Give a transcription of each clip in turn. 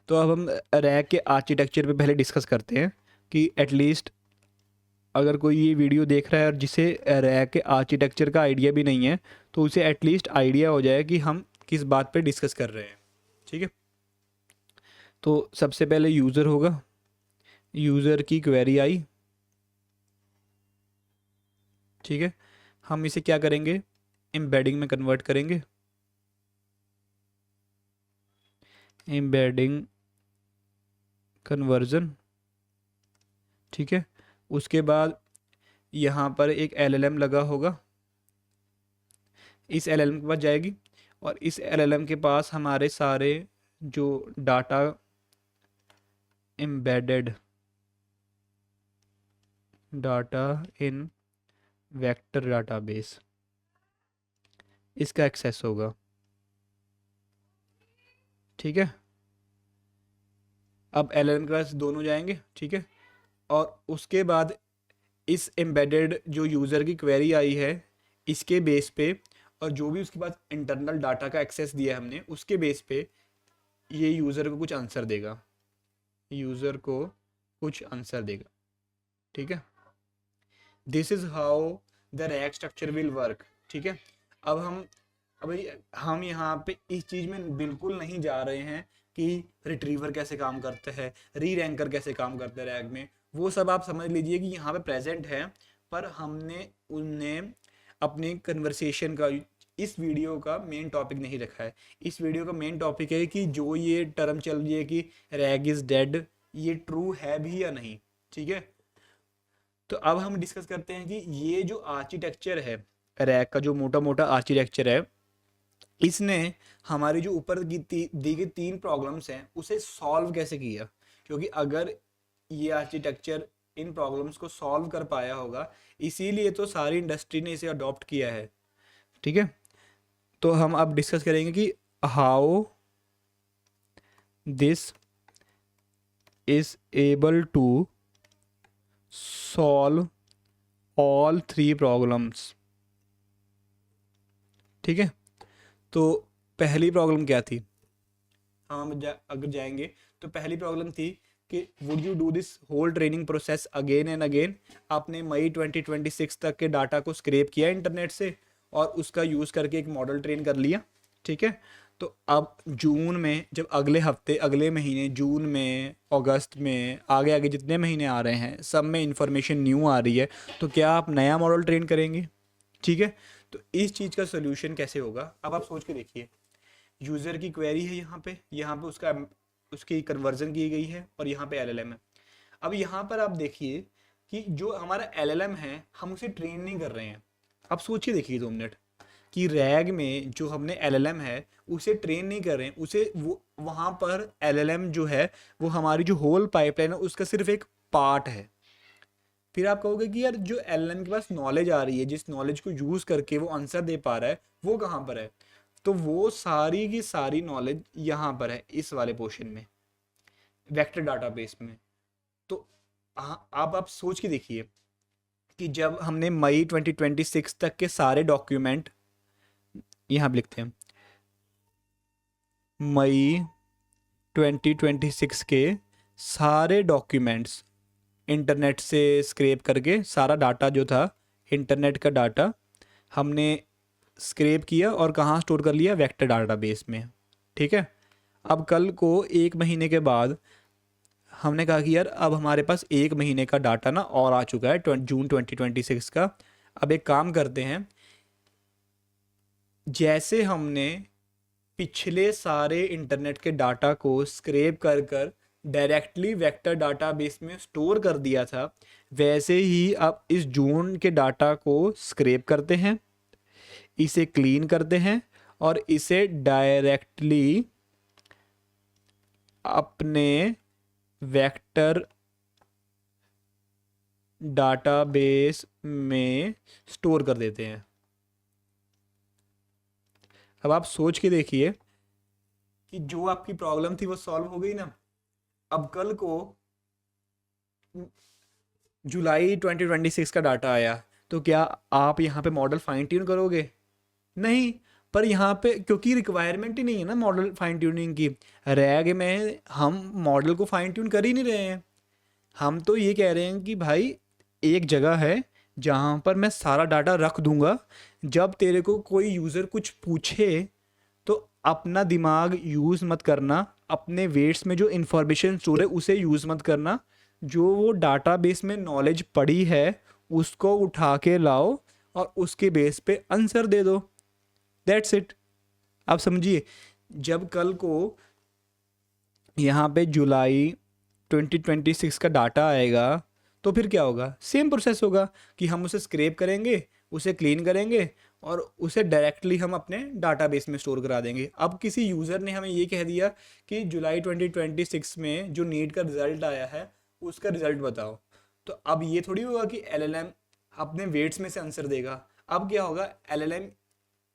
तो अब हम रैक के आर्किटेक्चर पे पहले डिस्कस करते हैं कि एटलीस्ट अगर कोई ये वीडियो देख रहा है और जिसे रैक के आर्किटेक्चर का आइडिया भी नहीं है, तो उसे एटलीस्ट आइडिया हो जाए कि हम किस बात पे डिस्कस कर रहे हैं। ठीक है, तो सबसे पहले यूज़र होगा, यूज़र की क्वेरी आई। ठीक है, हम इसे क्या करेंगे, एम्बेडिंग में कन्वर्ट करेंगे, एम्बेडिंग कन्वर्जन। ठीक है, उसके बाद यहाँ पर एक एलएलएम लगा होगा, इस एलएलएम के पास जाएगी और इस एलएलएम के पास हमारे सारे जो data embedded data in vector database, इसका एक्सेस होगा। ठीक है, अब एलएलएम के पास दोनों जाएंगे। ठीक है, और उसके बाद इस एम्बेडेड जो यूज़र की क्वेरी आई है, इसके बेस पे और जो भी उसके पास इंटरनल डाटा का एक्सेस दिया है हमने, उसके बेस पे ये यूज़र को कुछ आंसर देगा, यूज़र को कुछ आंसर देगा। ठीक है, this is how the rack structure will work. ठीक है, अब हम यहाँ पे इस चीज़ में बिल्कुल नहीं जा रहे हैं कि रिट्रीवर कैसे काम करते हैं, री रैंकर कैसे काम करते हैं रैक में, वो सब आप समझ लीजिए कि यहाँ पे प्रेजेंट है, पर हमने उन्हें अपनी कन्वर्सेशन का, इस वीडियो का मेन टॉपिक नहीं रखा है। इस वीडियो का मेन टॉपिक है कि जो ये टर्म चल रही है कि रैग इज़ डेड, ये ट्रू है भी या नहीं। ठीक है, तो अब हम डिस्कस करते हैं कि ये जो आर्किटेक्चर है, रैक का जो मोटा मोटा आर्किटेक्चर है, इसने हमारी जो ऊपर की दी गई 3 प्रॉब्लम्स हैं उसे सॉल्व कैसे किया। क्योंकि अगर ये आर्किटेक्चर इन प्रॉब्लम्स को सॉल्व कर पाया होगा, इसीलिए तो सारी इंडस्ट्री ने इसे अडॉप्ट किया है। ठीक है, तो हम अब डिस्कस करेंगे कि how this is able to solve all 3 problems. ठीक है, तो पहली प्रॉब्लम क्या थी, अगर जाएंगे तो पहली प्रॉब्लम थी कि would you do this whole training process again and again. आपने मई 2026 तक के डाटा को स्क्रैप किया इंटरनेट से और उसका यूज़ करके एक मॉडल ट्रेन कर लिया। ठीक है, तो अब जून में, जब अगले हफ्ते, अगले महीने, जून में, अगस्त में, आगे आगे जितने महीने आ रहे हैं, सब में इंफॉर्मेशन न्यू आ रही है, तो क्या आप नया मॉडल ट्रेन करेंगे। ठीक है, तो इस चीज़ का सोल्यूशन कैसे होगा, अब आप सोच के देखिए। यूज़र की क्वेरी है यहाँ पे उसका उसकी कन्वर्जन की गई है और यहाँ पे एलएलएम है। अब यहाँ पर आप देखिए कि जो हमारा एलएलएम है, हम उसे ट्रेन नहीं कर रहे हैं। अब सोचिए, देखिए 2 मिनट, कि रैग में जो हमने एलएलएम है उसे ट्रेन नहीं कर रहे हैं, उसे वो वहाँ पर एलएलएम जो है वो हमारी जो होल पाइपलाइन है उसका सिर्फ एक पार्ट है। फिर आप कहोगे कि यार जो एलएलएम के पास नॉलेज आ रही है, जिस नॉलेज को यूज़ करके वो आंसर दे पा रहा है, वो कहाँ पर है। तो वो सारी की सारी नॉलेज यहाँ पर है, इस वाले पोर्शन में, वेक्टर डाटाबेस में। तो आप सोच के देखिए कि जब हमने मई 2026 तक के सारे डॉक्यूमेंट, यहाँ पे लिखते हैं मई 2026 के सारे डॉक्यूमेंट्स इंटरनेट से स्क्रैप करके, सारा डाटा जो था इंटरनेट का डाटा हमने स्क्रैप किया और कहाँ स्टोर कर लिया, वेक्टर डाटाबेस में। ठीक है, अब कल को 1 महीने के बाद हमने कहा कि यार अब हमारे पास 1 महीने का डाटा ना और आ चुका है, जून 2026 का। अब एक काम करते हैं, जैसे हमने पिछले सारे इंटरनेट के डाटा को स्क्रैप कर कर डायरेक्टली वेक्टर डाटाबेस में स्टोर कर दिया था, वैसे ही अब इस जून के डाटा को स्क्रैप करते हैं, इसे क्लीन करते हैं और इसे डायरेक्टली अपने वेक्टर डाटाबेस में स्टोर कर देते हैं। अब आप सोच के देखिए कि जो आपकी प्रॉब्लम थी वो सॉल्व हो गई ना। अब कल को जुलाई 2026 का डाटा आया, तो क्या आप यहाँ पे मॉडल फाइन ट्यून करोगे? नहीं, पर यहाँ पे क्योंकि रिक्वायरमेंट ही नहीं है ना मॉडल फाइन ट्यूनिंग की, रैग में हम मॉडल को फाइन ट्यून कर ही नहीं रहे हैं। हम तो ये कह रहे हैं कि भाई एक जगह है जहाँ पर मैं सारा डाटा रख दूंगा, जब तेरे को कोई यूज़र कुछ पूछे तो अपना दिमाग यूज़ मत करना, अपने वेट्स में जो इन्फॉर्मेशन स्टोर है उसे यूज़ मत करना, जो वो डाटाबेस में नॉलेज पड़ी है उसको उठा के लाओ और उसके बेस पे आंसर दे दो, दैट्स इट। आप समझिए, जब कल को यहाँ पे जुलाई 2026 का डाटा आएगा तो फिर क्या होगा, सेम प्रोसेस होगा कि हम उसे स्क्रैप करेंगे, उसे क्लीन करेंगे और उसे डायरेक्टली हम अपने डाटाबेस में स्टोर करा देंगे। अब किसी यूज़र ने हमें ये कह दिया कि जुलाई 2026 में जो नीट का रिजल्ट आया है उसका रिजल्ट बताओ, तो अब ये थोड़ी होगा कि एलएलएम अपने वेट्स में से आंसर देगा। अब क्या होगा, एलएलएम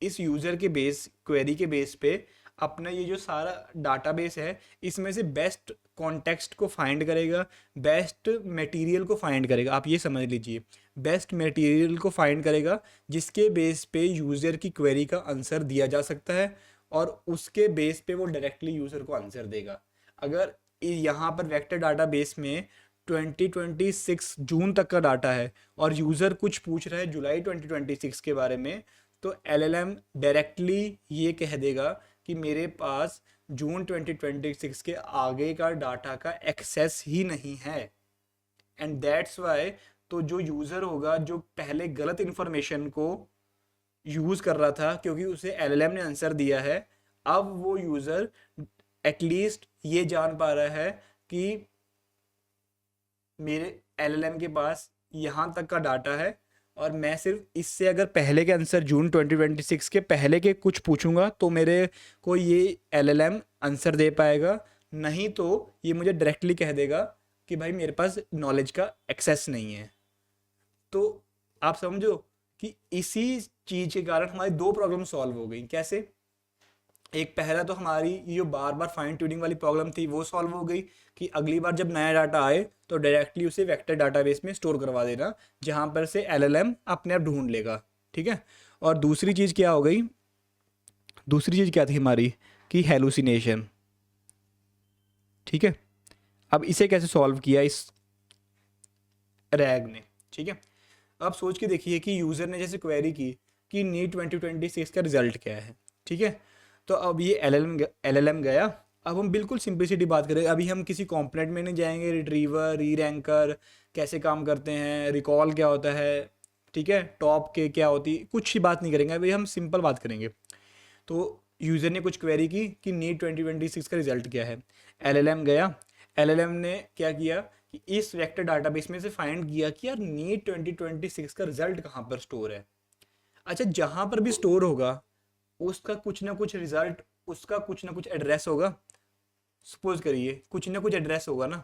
इस यूज़र के बेस क्वेरी के बेस पे अपना ये जो सारा डाटाबेस है इसमें से बेस्ट कॉन्टेक्स्ट को फाइंड करेगा, बेस्ट मटेरियल को फाइंड करेगा। आप ये समझ लीजिए, बेस्ट मटेरियल को फाइंड करेगा जिसके बेस पे यूज़र की क्वेरी का आंसर दिया जा सकता है और उसके बेस पे वो डायरेक्टली यूज़र को आंसर देगा। अगर यहाँ पर वेक्टर डाटाबेस में 2026 जून तक का डाटा है और यूज़र कुछ पूछ रहा है जुलाई 2026 के बारे में, तो एलएलएम डायरेक्टली ये कह देगा कि मेरे पास जून 2026 के आगे का डाटा का एक्सेस ही नहीं है। एंड दैट्स वाई, तो जो यूज़र होगा जो पहले गलत इन्फॉर्मेशन को यूज़ कर रहा था क्योंकि उसे एलएलएम ने आंसर दिया है, अब वो यूज़र एटलीस्ट ये जान पा रहा है कि मेरे एलएलएम के पास यहाँ तक का डाटा है और मैं सिर्फ इससे अगर पहले के आंसर जून 2026 के पहले के कुछ पूछूंगा तो मेरे को ये एलएलएम आंसर दे पाएगा, नहीं तो ये मुझे डायरेक्टली कह देगा कि भाई मेरे पास नॉलेज का एक्सेस नहीं है। तो आप समझो कि इसी चीज़ के कारण हमारी दो प्रॉब्लम सॉल्व हो गई। कैसे, एक पहला तो हमारी ये जो बार बार फाइन ट्यूनिंग वाली प्रॉब्लम थी वो सॉल्व हो गई कि अगली बार जब नया डाटा आए तो डायरेक्टली उसे वेक्टर डाटाबेस में स्टोर करवा देना जहाँ पर से एलएलएम अपने आप ढूंढ लेगा, ठीक है। और दूसरी चीज़ क्या हो गई, दूसरी चीज़ क्या थी हमारी कि हेलुसिनेशन, ठीक है। अब इसे कैसे सॉल्व किया इस रैग ने, ठीक है। अब सोच के देखिए कि यूज़र ने जैसे क्वेरी की कि नीट 2026 का रिजल्ट क्या है, ठीक है। तो अब ये एलएलएम गया, अब हम बिल्कुल सिंपलिसिटी बात करें, अभी हम किसी कॉम्पोनेंट में नहीं जाएंगे, रिट्रीवर री रैंकर कैसे काम करते हैं, रिकॉल क्या होता है, ठीक है, टॉप के क्या होती, कुछ ही बात नहीं करेंगे, अभी हम सिंपल बात करेंगे। तो यूज़र ने कुछ क्वेरी की कि नीट 2026 का रिजल्ट क्या है, एलएलएम गया, एलएलएम ने क्या किया कि इस वेक्टर डाटाबेस में से फाइंड किया कि यार नीट 2026 का रिजल्ट कहाँ पर स्टोर है। अच्छा, जहाँ पर भी स्टोर होगा उसका कुछ ना कुछ रिजल्ट, उसका कुछ ना कुछ एड्रेस होगा, सपोज करिए कुछ ना कुछ एड्रेस होगा ना।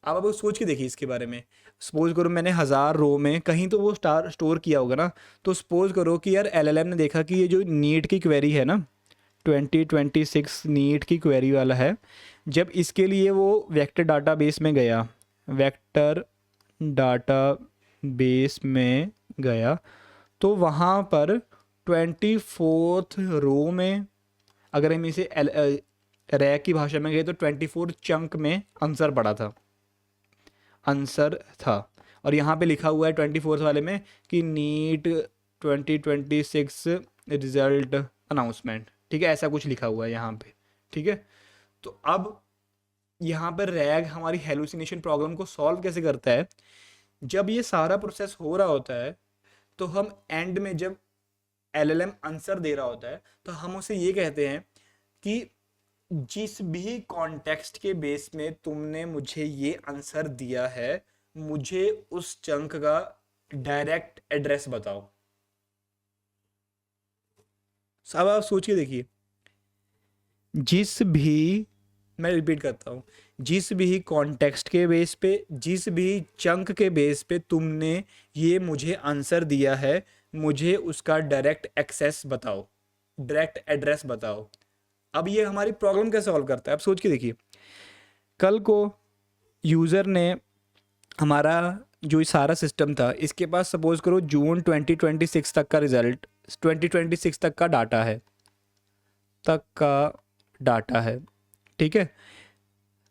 अब सोच के देखिए इसके बारे में, सपोज करो मैंने 1000 रो में कहीं तो वो स्टोर किया होगा ना, तो सपोज करो कि यार एलएलएम ने देखा कि ये जो नीट की क्वेरी है ना 2026 नीट की क्वेरी वाला है, जब इसके लिए वो वेक्टर डाटाबेस में गया, वेक्टर डाटाबेस में गया तो वहाँ पर 24th रो में, अगर हम इसे रैक की भाषा में गए तो 24 चंक में आंसर पड़ा था, आंसर था। और यहाँ पे लिखा हुआ है 24th वाले में कि नीट 2026 रिजल्ट अनाउंसमेंट, ठीक है, ऐसा कुछ लिखा हुआ है यहाँ पे, ठीक है। तो अब यहाँ पर रैग हमारी हेलुसिनेशन प्रॉब्लम को सॉल्व कैसे करता है, जब ये सारा प्रोसेस हो रहा होता है तो हम एंड में जब एलएलएम आंसर दे रहा होता है तो हम उसे ये कहते हैं कि जिस भी कॉन्टेक्स्ट के बेस में तुमने मुझे ये आंसर दिया है मुझे उस चंक का डायरेक्ट एड्रेस बताओ। सब आप सोच के देखिए, जिस भी, मैं रिपीट करता हूँ, जिस भी कॉन्टेक्स्ट के बेस पे, जिस भी चंक के बेस पे तुमने ये मुझे आंसर दिया है मुझे उसका डायरेक्ट एक्सेस बताओ, डायरेक्ट एड्रेस बताओ। अब ये हमारी प्रॉब्लम कैसे सॉल्व करता है, अब सोच के देखिए, कल को यूज़र ने हमारा जो सारा सिस्टम था इसके पास सपोज करो जून 2026 तक का रिजल्ट, 2026 तक का डाटा है, तक का डाटा है, ठीक है।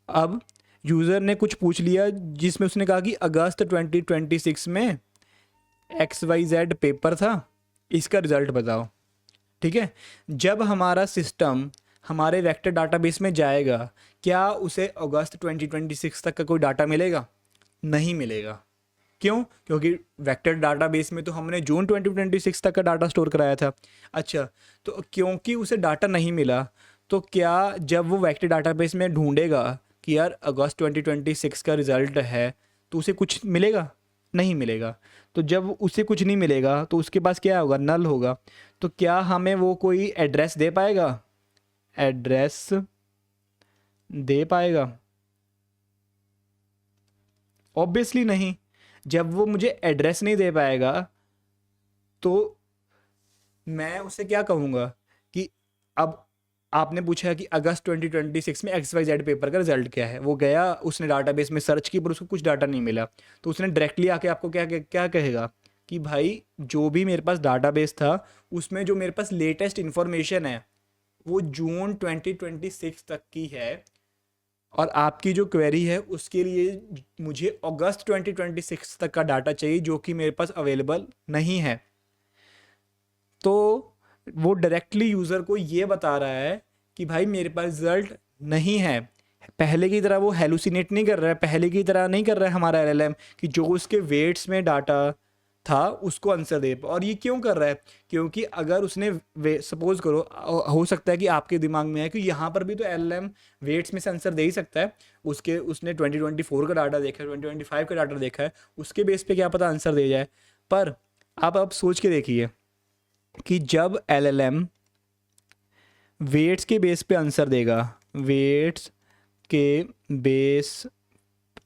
अब यूज़र ने कुछ पूछ लिया जिसमें उसने कहा कि अगस्त 2026 में XYZ पेपर था, इसका रिज़ल्ट बताओ, ठीक है। जब हमारा सिस्टम हमारे वेक्टर डाटाबेस में जाएगा, क्या उसे अगस्त 2026 तक का कोई डाटा मिलेगा? नहीं मिलेगा। क्यों? क्योंकि वेक्टर डाटाबेस में तो हमने जून 2026 तक का डाटा स्टोर कराया था। अच्छा, तो क्योंकि उसे डाटा नहीं मिला, तो क्या जब वो वेक्टर डाटाबेस में ढूंढेगा कि यार अगस्त 2026 का रिज़ल्ट है, तो उसे कुछ मिलेगा? नहीं मिलेगा। तो जब उसे कुछ नहीं मिलेगा तो उसके पास क्या होगा? नल होगा। तो क्या हमें वो कोई एड्रेस दे पाएगा? एड्रेस दे पाएगा? ऑब्वियसली नहीं। जब वो मुझे एड्रेस नहीं दे पाएगा तो मैं उसे क्या कहूँगा कि अब आपने पूछा कि अगस्त 2026 में XYZ पेपर का रिजल्ट क्या है, वो गया उसने डाटाबेस में सर्च की पर उसको कुछ डाटा नहीं मिला, तो उसने डायरेक्टली आके आपको क्या क्या कहेगा कि भाई जो भी मेरे पास डाटाबेस था उसमें जो मेरे पास लेटेस्ट इन्फॉर्मेशन है वो जून 2026 तक की है, और आपकी जो क्वेरी है उसके लिए मुझे अगस्त 2026 तक का डाटा चाहिए जो कि मेरे पास अवेलेबल नहीं है। तो वो डायरेक्टली यूज़र को ये बता रहा है कि भाई मेरे पास रिजल्ट नहीं है। पहले की तरह वो हेलुसिनेट नहीं कर रहा है, पहले की तरह नहीं कर रहा है हमारा LLM कि जो उसके वेट्स में डाटा था उसको आंसर दे। और ये क्यों कर रहा है? क्योंकि अगर उसने सपोज करो, हो सकता है कि आपके दिमाग में है कि यहाँ पर भी तो LLM वेट्स में से आंसर दे ही सकता है, उसके उसने 2024 का डाटा देखा है, 2025 का डाटा देखा है, उसके बेस पे क्या पता आंसर दे जाए। पर आप अब सोच के देखिए कि जब LLM वेट्स के बेस पे आंसर देगा, वेट्स के बेस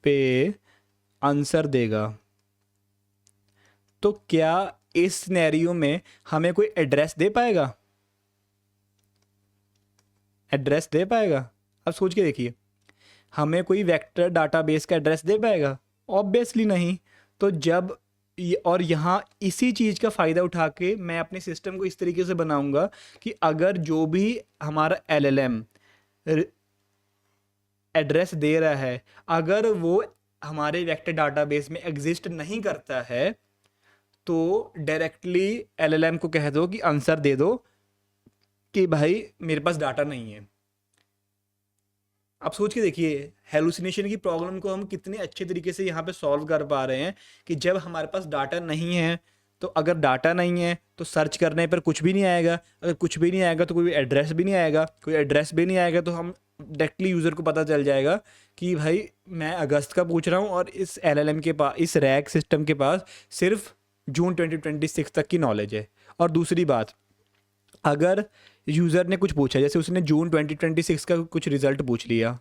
पे आंसर देगा, तो क्या इस सिनेरियो में हमें कोई एड्रेस दे पाएगा? एड्रेस दे पाएगा? अब सोच के देखिए, हमें कोई वेक्टर डाटाबेस का एड्रेस दे पाएगा? ऑब्वियसली नहीं। तो जब और यहाँ इसी चीज़ का फ़ायदा उठा के मैं अपने सिस्टम को इस तरीके से बनाऊंगा कि अगर जो भी हमारा LLM एड्रेस दे रहा है, अगर वो हमारे वेक्टर डाटाबेस में एग्जिस्ट नहीं करता है, तो डायरेक्टली LLM को कह दो कि आंसर दे दो कि भाई मेरे पास डाटा नहीं है। आप सोच के देखिए हेलुसिनेशन की प्रॉब्लम को हम कितने अच्छे तरीके से यहाँ पे सॉल्व कर पा रहे हैं कि जब हमारे पास डाटा नहीं है, तो अगर डाटा नहीं है तो सर्च करने पर कुछ भी नहीं आएगा, अगर कुछ भी नहीं आएगा तो कोई एड्रेस भी नहीं आएगा, कोई एड्रेस भी नहीं आएगा तो हम डायरेक्टली यूज़र को पता चल जाएगा कि भाई मैं अगस्त का पूछ रहा हूँ और इस LLM के पास, इस रैग सिस्टम के पास सिर्फ जून 2026 तक की नॉलेज है। और दूसरी बात, अगर यूज़र ने कुछ पूछा, जैसे उसने जून 2026 का कुछ रिज़ल्ट पूछ लिया,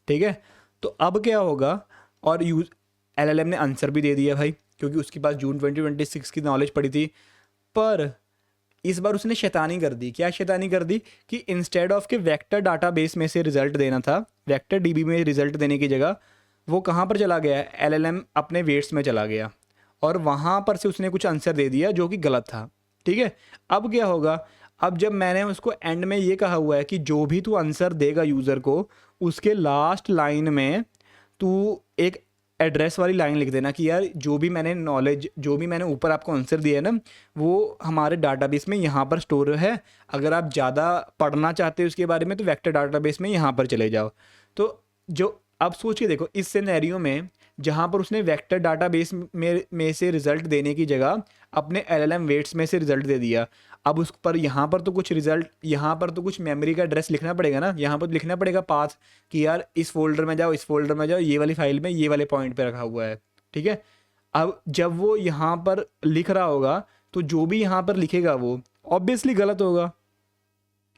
ठीक है, तो अब क्या होगा, और LLM ने आंसर भी दे दिया भाई क्योंकि उसके पास जून 2026 की नॉलेज पड़ी थी। पर इस बार उसने शैतानी कर दी। क्या शैतानी कर दी कि इंस्टेड ऑफ के वेक्टर डाटाबेस में से रिजल्ट देना था, वेक्टर DB में रिजल्ट देने की जगह वो कहाँ पर चला गया? LLM अपने वेट्स में चला गया और वहाँ पर से उसने कुछ आंसर दे दिया जो कि गलत था, ठीक है। अब क्या होगा? अब जब मैंने उसको एंड में ये कहा हुआ है कि जो भी तू आंसर देगा यूज़र को, उसके लास्ट लाइन में तू एक एड्रेस वाली लाइन लिख देना कि यार जो भी मैंने नॉलेज, जो भी मैंने ऊपर आपको आंसर दिया है ना, वो हमारे डाटाबेस में यहाँ पर स्टोर है। अगर आप ज़्यादा पढ़ना चाहते हो उसके बारे में तो वेक्टर डाटाबेस में यहाँ पर चले जाओ। तो जो अब सोच के देखो, इस सिनेरियो में जहाँ पर उसने वेक्टर डाटाबेस में से रिजल्ट देने की जगह अपने LLM वेट्स में से रिजल्ट दे दिया। अब उस पर यहाँ पर तो कुछ रिजल्ट, यहाँ पर तो कुछ मेमोरी का एड्रेस लिखना पड़ेगा ना, यहाँ पर लिखना पड़ेगा पाथ कि यार इस फोल्डर में जाओ, इस फोल्डर में जाओ, ये वाली फाइल में ये वाले पॉइंट पे रखा हुआ है, ठीक है। अब जब वो यहाँ पर लिख रहा होगा तो जो भी यहाँ पर लिखेगा वो ऑब्वियसली गलत होगा,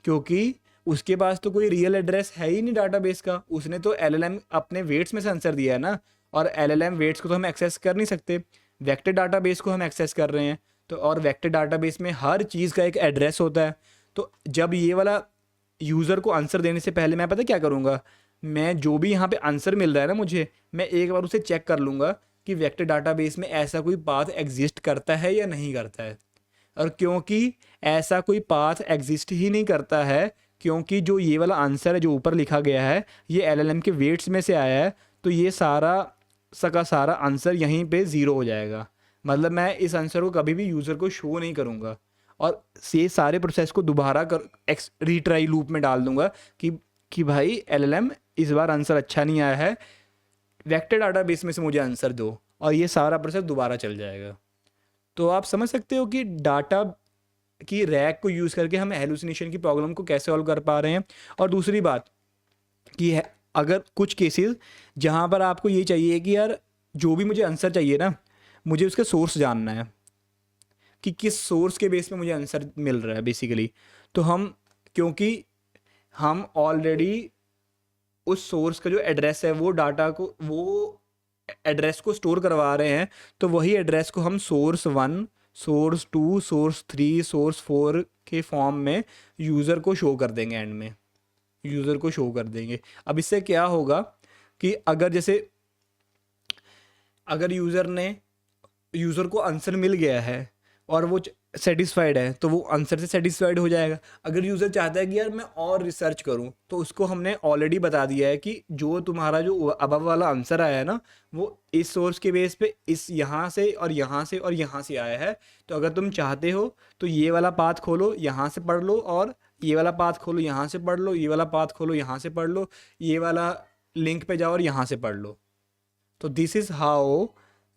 क्योंकि उसके पास तो कोई रियल एड्रेस है ही नहीं डाटाबेस का। उसने तो LLM अपने वेट्स में से आंसर दिया है ना, और LLM वेट्स को तो हम एक्सेस कर नहीं सकते, वेक्टर डाटाबेस को हम एक्सेस कर रहे हैं। तो और वेक्टर डाटाबेस में हर चीज़ का एक एड्रेस होता है। तो जब ये वाला यूज़र को आंसर देने से पहले मैं पता क्या करूँगा, मैं जो भी यहाँ पे आंसर मिल रहा है ना मुझे, मैं एक बार उसे चेक कर लूँगा कि वेक्टर डाटाबेस में ऐसा कोई पाथ एग्जिस्ट करता है या नहीं करता है। और क्योंकि ऐसा कोई पाथ एग्जिस्ट ही नहीं करता है, क्योंकि जो ये वाला आंसर है जो ऊपर लिखा गया है ये एलएलएम के वेट्स में से आया है, तो ये सारा का सारा आंसर यहीं पे ज़ीरो हो जाएगा। मतलब मैं इस आंसर को कभी भी यूज़र को शो नहीं करूँगा और ये सारे प्रोसेस को दोबारा कर रीट्राई लूप में डाल दूंगा कि भाई एलएलएम इस बार आंसर अच्छा नहीं आया है, वेक्टर डाटाबेस में से मुझे आंसर दो, और ये सारा प्रोसेस दोबारा चल जाएगा। तो आप समझ सकते हो कि डाटा की रैक को यूज़ करके हम हेलुसिनेशन की प्रॉब्लम को कैसे सॉल्व कर पा रहे हैं। और दूसरी बात कि अगर कुछ केसेस जहाँ पर आपको ये चाहिए कि यार जो भी मुझे आंसर चाहिए ना, मुझे उसका सोर्स जानना है कि किस सोर्स के बेस पे मुझे आंसर मिल रहा है बेसिकली, तो हम क्योंकि हम ऑलरेडी उस सोर्स का जो एड्रेस है वो डाटा को वो एड्रेस को स्टोर करवा रहे हैं, तो वही एड्रेस को हम सोर्स 1, सोर्स 2, सोर्स 3, सोर्स 4 के फॉर्म में यूज़र को शो कर देंगे, एंड में यूज़र को शो कर देंगे। अब इससे क्या होगा कि अगर यूज़र को आंसर मिल गया है और वो सेटिस्फाइड है तो वो आंसर से सेटिस्फाइड हो जाएगा। अगर यूज़र चाहता है कि यार मैं और रिसर्च करूं, तो उसको हमने ऑलरेडी बता दिया है कि जो तुम्हारा जो अबव वाला आंसर आया है ना, वो इस सोर्स के बेस पे इस यहाँ से और यहाँ से और यहाँ से आया है। तो अगर तुम चाहते हो तो ये वाला पाथ खोलो, यहाँ से पढ़ लो, और ये वाला पाथ खोलो, यहाँ से पढ़ लो, ये वाला पाथ खोलो, यहाँ से पढ़ लो, ये वाला लिंक पे जाओ और यहाँ से पढ़ लो। तो this is how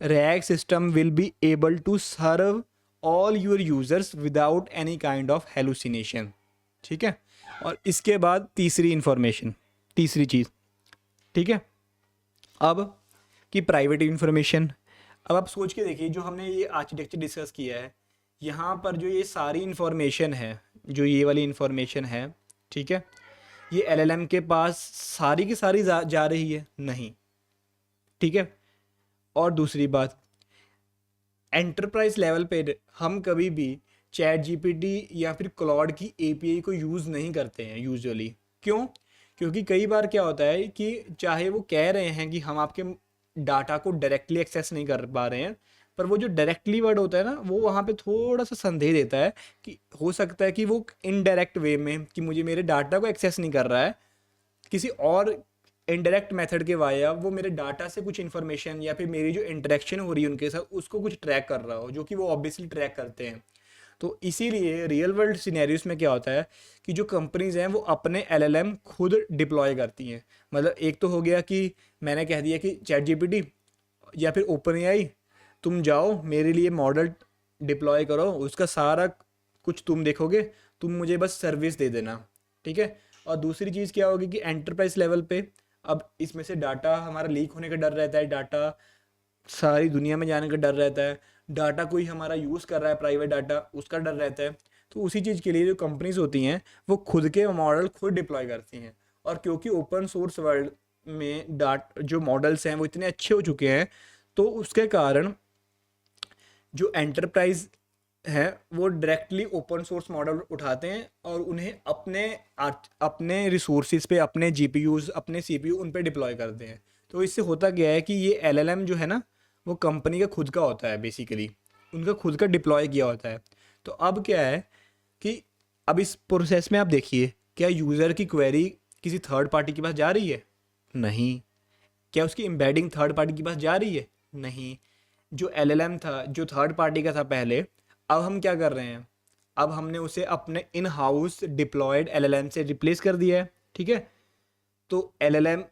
RAG system will be able to serve all your users without any kind of hallucination। ठीक है। और इसके बाद तीसरी चीज़, ठीक है, अब कि प्राइवेट इंफॉर्मेशन। अब आप सोच के देखिए, जो हमने ये आर्किटेक्चर डिस्कस किया है, यहाँ पर जो ये सारी इंफॉर्मेशन है, जो ये वाली इंफॉर्मेशन है, ठीक है, ये LLM के पास सारी की सारी जा रही है? नहीं, ठीक है। और दूसरी बात, एंटरप्राइज लेवल पे हम कभी भी चैट जीपीटी या फिर क्लॉड की एपीआई को यूज़ नहीं करते हैं यूजुअली। क्यों? क्योंकि कई बार क्या होता है कि चाहे वो कह रहे हैं कि हम आपके डाटा को डायरेक्टली एक्सेस नहीं कर पा रहे हैं, पर वो जो डायरेक्टली वर्ड होता है ना, वो वहाँ पे थोड़ा सा संदेह देता है कि हो सकता है कि वो इनडायरेक्ट वे में कि मुझे मेरे डाटा को एक्सेस नहीं कर रहा है, किसी और इनडायरेक्ट मेथड के वाया वो मेरे डाटा से कुछ इन्फॉर्मेशन या फिर मेरी जो इंटरेक्शन हो रही है उनके साथ उसको कुछ ट्रैक कर रहा हो, जो कि वो ऑब्वियसली ट्रैक करते हैं। तो इसीलिए रियल वर्ल्ड सिनेरियोस में क्या होता है कि जो कंपनीज़ हैं वो अपने LLM खुद डिप्लॉय करती हैं। मतलब एक तो हो गया कि मैंने कह दिया कि चैट जीपीटी या फिर OpenAI तुम जाओ मेरे लिए मॉडल डिप्लॉय करो, उसका सारा कुछ तुम देखोगे, तुम मुझे बस सर्विस दे देना, ठीक है। और दूसरी चीज़ क्या होगी कि एंटरप्राइज लेवल पे अब इसमें से डाटा हमारा लीक होने का डर रहता है, डाटा सारी दुनिया में जाने का डर रहता है, डाटा कोई हमारा यूज़ कर रहा है प्राइवेट डाटा, उसका डर रहता है। तो उसी चीज़ के लिए जो कंपनीज होती हैं वो खुद के मॉडल खुद डिप्लॉय करती हैं। और क्योंकि ओपन सोर्स वर्ल्ड में जो मॉडल्स हैं वो इतने अच्छे हो चुके हैं, तो उसके कारण जो एंटरप्राइज हैं वो डायरेक्टली ओपन सोर्स मॉडल उठाते हैं और उन्हें अपने रिसोर्सेज पे, अपने GPUs, अपने CPU उन पे डिप्लॉय करते हैं। तो इससे होता क्या है कि ये LLM जो है ना, वो कंपनी का खुद का होता है, बेसिकली उनका खुद का डिप्लॉय किया होता है। तो अब क्या है कि अब इस प्रोसेस में आप देखिए, क्या यूज़र की क्वेरी किसी थर्ड पार्टी के पास जा रही है? नहीं। क्या उसकी एम्बेडिंग थर्ड पार्टी के पास जा रही है? नहीं। जो LLM था जो थर्ड पार्टी का था पहले, अब हम क्या कर रहे हैं, अब हमने उसे अपने इन हाउस डिप्लॉयड LLM से रिप्लेस कर दिया है, ठीक है। तो LLM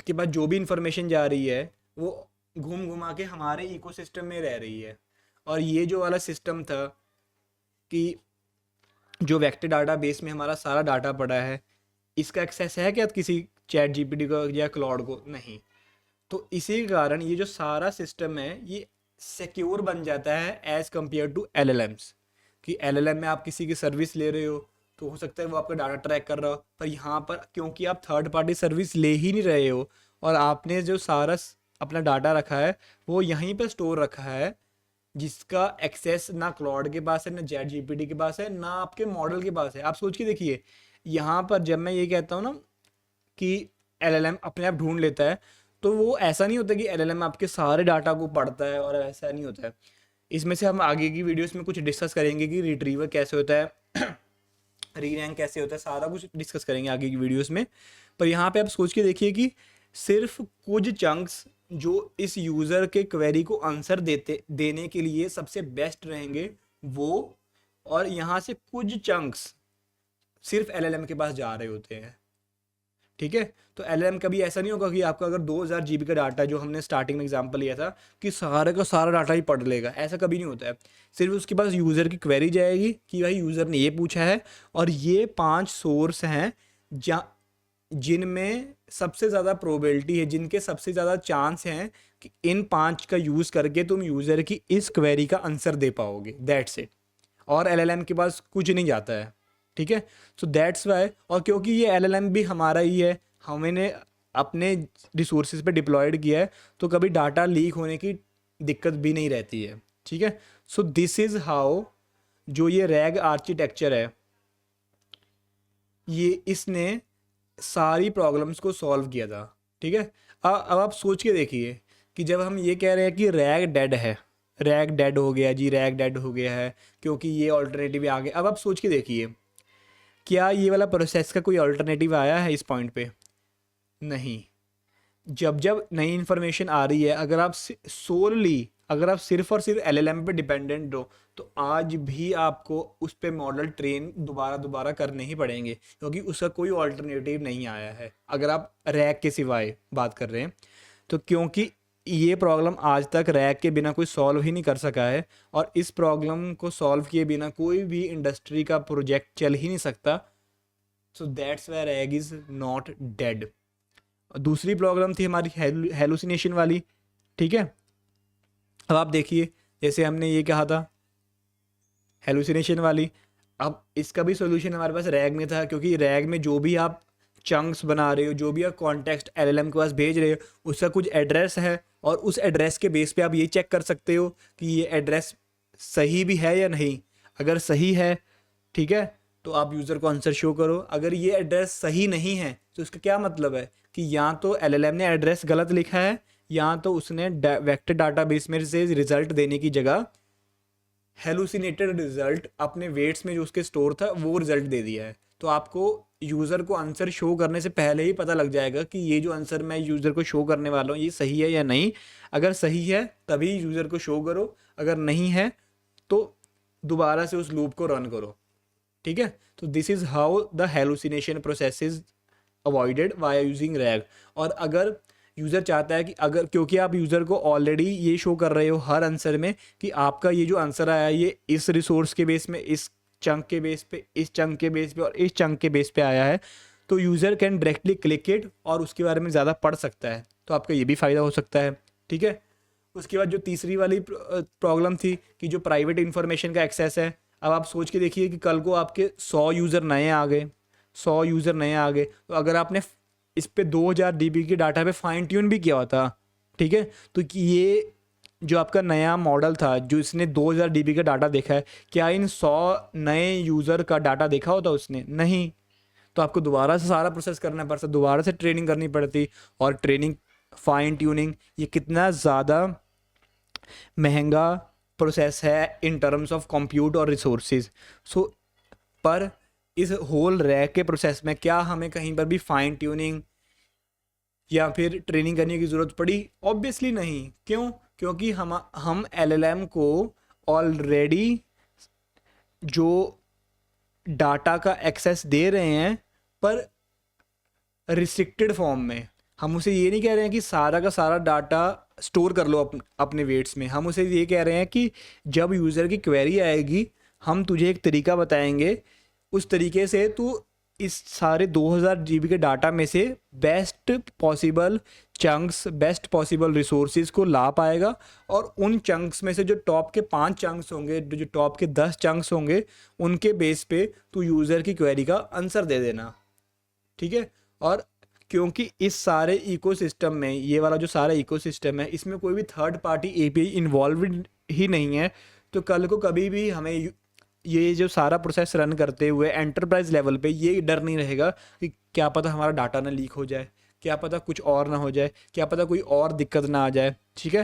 के बाद जो भी इंफॉर्मेशन जा रही है वो घूम घुमा के हमारे इकोसिस्टम में रह रही है। और ये जो वाला सिस्टम था कि जो वेक्टर डाटा बेस में हमारा सारा डाटा पड़ा है, इसका एक्सेस है क्या किसी चैट जीपीटी को या क्लाउड को? नहीं। तो इसी के कारण ये जो सारा सिस्टम है ये सिक्योर बन जाता है एज़ कम्पेयर टू LLMs। कि LLM में आप किसी की सर्विस ले रहे हो तो हो सकता है वो आपका डाटा ट्रैक कर रहा हो, पर यहाँ पर क्योंकि आप थर्ड पार्टी सर्विस ले ही नहीं रहे हो और आपने जो सारा अपना डाटा रखा है वो यहीं पर स्टोर रखा है, जिसका एक्सेस ना क्लाउड के पास है, ना चैट जीपीटी के पास है, ना आपके मॉडल के पास है। आप सोच के देखिए, यहाँ पर जब मैं ये कहता हूँ ना कि LLM अपने आप ढूंढ लेता है, तो वो ऐसा नहीं होता कि LLM आपके सारे डाटा को पढ़ता है, और ऐसा नहीं होता है। इसमें से हम आगे की वीडियोस में कुछ डिस्कस करेंगे कि रिट्रीवर कैसे होता है री रैंक कैसे होता है, सारा कुछ डिस्कस करेंगे आगे की वीडियोस में। पर यहाँ पे आप सोच के देखिए कि सिर्फ कुछ चंक्स जो इस यूज़र के क्वेरी को आंसर देने के लिए सबसे बेस्ट रहेंगे वो, और यहाँ से कुछ चंक्स सिर्फ एलएलएम के पास जा रहे होते हैं। ठीक है, तो एलएलएम कभी ऐसा नहीं होगा कि आपका अगर 2000 जीबी का डाटा, जो हमने स्टार्टिंग में एग्जांपल लिया था, कि सारे का सारा डाटा ही पढ़ लेगा, ऐसा कभी नहीं होता है। सिर्फ उसके पास यूज़र की क्वेरी जाएगी कि भाई यूज़र ने ये पूछा है, और ये 5 सोर्स हैं जिनमें सबसे ज़्यादा प्रोबेबिलिटी है, जिनके सबसे ज़्यादा चांस हैं कि इन 5 का यूज़ करके तुम यूज़र की इस क्वेरी का आंसर दे पाओगे, दैट्स इट। और एलएलएम के पास कुछ नहीं जाता है। ठीक है, सो दैट्स वाई, और क्योंकि ये एलएलएम भी हमारा ही है, हमने अपने रिसोर्सेज पे डिप्लॉयड किया है, तो कभी डाटा लीक होने की दिक्कत भी नहीं रहती है। ठीक है, सो दिस इज़ हाउ जो ये रैग आर्किटेक्चर है, ये इसने सारी प्रॉब्लम्स को सॉल्व किया था। ठीक है, अब आप सोच के देखिए कि जब हम ये कह रहे हैं कि रैग डेड है, रैग डेड हो गया जी, रैग डेड हो गया है क्योंकि ये ऑल्टरनेटिव आ गया। अब आप सोच के देखिए, क्या ये वाला प्रोसेस का कोई अल्टरनेटिव आया है इस पॉइंट पे? नहीं। जब जब नई इन्फॉर्मेशन आ रही है, अगर आप सिर्फ और सिर्फ एलएलएम पे डिपेंडेंट हो, तो आज भी आपको उस पे मॉडल ट्रेन दोबारा करने ही पड़ेंगे, क्योंकि उसका कोई ऑल्टरनेटिव नहीं आया है। अगर आप रैग के सिवाय बात कर रहे हैं तो, क्योंकि ये प्रॉब्लम आज तक रैग के बिना कोई सॉल्व ही नहीं कर सका है, और इस प्रॉब्लम को सॉल्व किए बिना कोई भी इंडस्ट्री का प्रोजेक्ट चल ही नहीं सकता। So that's why rag is not dead. दूसरी प्रॉब्लम थी हमारी हेलुसिनेशन वाली। ठीक है, अब आप देखिए, जैसे हमने ये कहा था हेलुसिनेशन वाली, अब इसका भी सॉल्यूशन हमारे पास रैग में था, क्योंकि रैग में जो भी आप चंक्स बना रहे हो, जो भी आप कॉन्टेक्स्ट एलएलएम के पास भेज रहे हो, उसका कुछ एड्रेस है, और उस एड्रेस के बेस पे आप ये चेक कर सकते हो कि ये एड्रेस सही भी है या नहीं। अगर सही है, ठीक है, तो आप यूज़र को आंसर शो करो। अगर ये एड्रेस सही नहीं है, तो इसका क्या मतलब है कि या तो एलएलएम ने एड्रेस गलत लिखा है, या तो उसने वेक्टर डाटाबेस में से रिजल्ट देने की जगह हेलुसिनेटेड रिजल्ट अपने वेट्स में जो उसके स्टोर था वो रिजल्ट दे दिया है। तो आपको यूज़र को आंसर शो करने से पहले ही पता लग जाएगा कि ये जो आंसर मैं यूज़र को शो करने वाला हूँ ये सही है या नहीं। अगर सही है तभी यूज़र को शो करो, अगर नहीं है तो दोबारा से उस लूप को रन करो। ठीक है, तो this is how the hallucination process is avoided by using RAG. और अगर यूज़र चाहता है कि, अगर क्योंकि आप यूज़र को ऑलरेडी ये शो कर रहे हो हर आंसर में कि आपका ये जो आंसर आया है ये इस रिसोर्स के बेस में, इस चंक के बेस पे, इस चंक के बेस पे और इस चंक के बेस पे आया है, तो user can directly click it और उसके बारे में ज़्यादा पढ़ सकता है। तो आपका ये भी फ़ायदा हो सकता है। ठीक है, उसके बाद जो तीसरी वाली प्रॉब्लम थी कि जो प्राइवेट इन्फॉर्मेशन का एक्सेस है, अब आप सोच के देखिए कि कल को आपके 100 यूज़र नए आ गए, 100 यूज़र नए आ गए, तो अगर आपने इस पे 2000 DB की डाटा पे फाइन ट्यून भी किया होता, ठीक है, तो कि ये जो आपका नया मॉडल था जो इसने 2000 DB का डाटा देखा है, क्या इन 100 नए यूज़र का डाटा देखा होता उसने? नहीं। तो आपको दोबारा से सारा प्रोसेस करना पड़ता, दोबारा से ट्रेनिंग करनी पड़ती, और ट्रेनिंग, फाइन ट्यूनिंग, ये कितना ज़्यादा महंगा प्रोसेस है इन टर्म्स ऑफ कंप्यूट और रिसोर्सेज। सो पर इस होल रैक के प्रोसेस में क्या हमें कहीं पर भी फाइन ट्यूनिंग या फिर ट्रेनिंग करने की ज़रूरत पड़ी? ऑब्वियसली नहीं। क्यों? क्योंकि हम एलएलएम को ऑलरेडी जो डाटा का एक्सेस दे रहे हैं, पर रिस्ट्रिक्टेड फॉर्म में। हम उसे ये नहीं कह रहे हैं कि सारा का सारा डाटा स्टोर कर लो अपने वेट्स में। हम उसे ये कह रहे हैं कि जब यूज़र की क्वेरी आएगी, हम तुझे एक तरीका बताएंगे, उस तरीके से तू इस सारे 2000 GB के डाटा में से best possible chunks, best possible resources को ला पाएगा, और उन चंक्स में से जो टॉप के 5 चंक्स होंगे, जो टॉप के 10 चंक्स होंगे, उनके बेस पे तू यूज़र की क्वेरी का आंसर दे देना। ठीक है, और क्योंकि इस सारे इकोसिस्टम में, ये वाला जो सारा इकोसिस्टम है, इसमें कोई भी थर्ड पार्टी API इन्वॉल्व ही नहीं है, तो कल को कभी भी हमें ये जो सारा प्रोसेस रन करते हुए एंटरप्राइज लेवल पे ये डर नहीं रहेगा कि क्या पता हमारा डाटा ना लीक हो जाए, क्या पता कुछ और ना हो जाए, क्या पता कोई और दिक्कत ना आ जाए। ठीक है,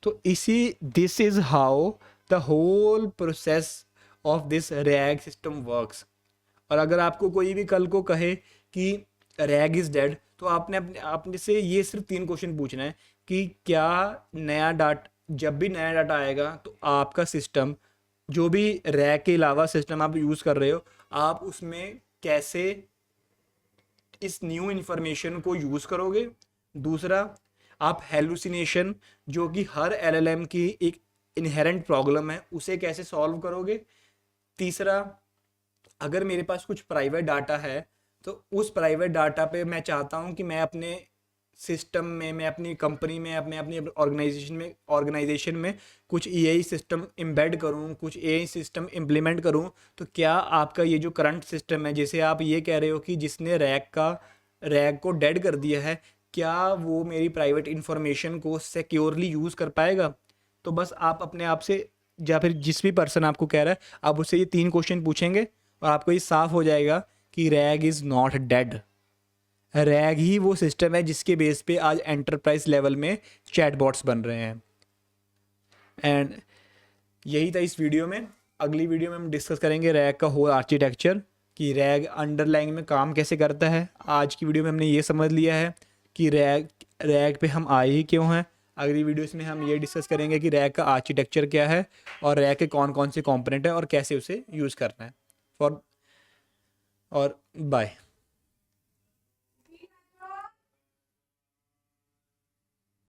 तो this is how the whole process of this RAG system works. और अगर आपको कोई भी कल को कहे कि रैग इज़ डेड, तो आपने अपने से ये सिर्फ 3 क्वेश्चन पूछना है कि क्या नया डाटा, जब भी नया डाटा आएगा तो आपका सिस्टम, जो भी रैग के अलावा सिस्टम आप यूज़ कर रहे हो, आप उसमें कैसे इस न्यू इन्फॉर्मेशन को यूज़ करोगे। दूसरा, आप हेलुसिनेशन, जो कि हर एलएलएम की एक इनहेरेंट प्रॉब्लम है, उसे कैसे सॉल्व करोगे। तीसरा, अगर मेरे पास कुछ प्राइवेट डाटा है तो उस प्राइवेट डाटा पे मैं चाहता हूँ कि मैं अपने सिस्टम में, मैं अपनी कंपनी में, अपने अपनी ऑर्गेनाइजेशन में कुछ एआई सिस्टम एम्बेड करूँ, कुछ एआई सिस्टम इम्प्लीमेंट करूँ। तो क्या आपका ये जो करंट सिस्टम है, जैसे आप ये कह रहे हो कि जिसने रैग को डेड कर दिया है, क्या वो मेरी प्राइवेट इन्फॉर्मेशन को सिक्योरली यूज़ कर पाएगा। तो बस आप अपने आप से, या फिर जिस भी पर्सन आपको कह रहा है, आप उससे ये 3 क्वेश्चन पूछेंगे और आपको ये साफ हो जाएगा कि RAG is not dead. RAG ही वो सिस्टम है जिसके बेस पे आज एंटरप्राइज लेवल में चैटबॉट्स बन रहे हैं। एंड यही था इस वीडियो में। अगली वीडियो में हम डिस्कस करेंगे रैग का होल आर्किटेक्चर, कि रैग अंडरलाइंग में काम कैसे करता है। आज की वीडियो में हमने ये समझ लिया है कि रैग पे हम आए ही क्यों हैं। अगली वीडियोस में हम ये डिस्कस करेंगे कि रैग का आर्किटेक्चर क्या है और रैग के कौन कौन से कंपोनेंट हैं और कैसे उसे यूज़ करना है। और बाय।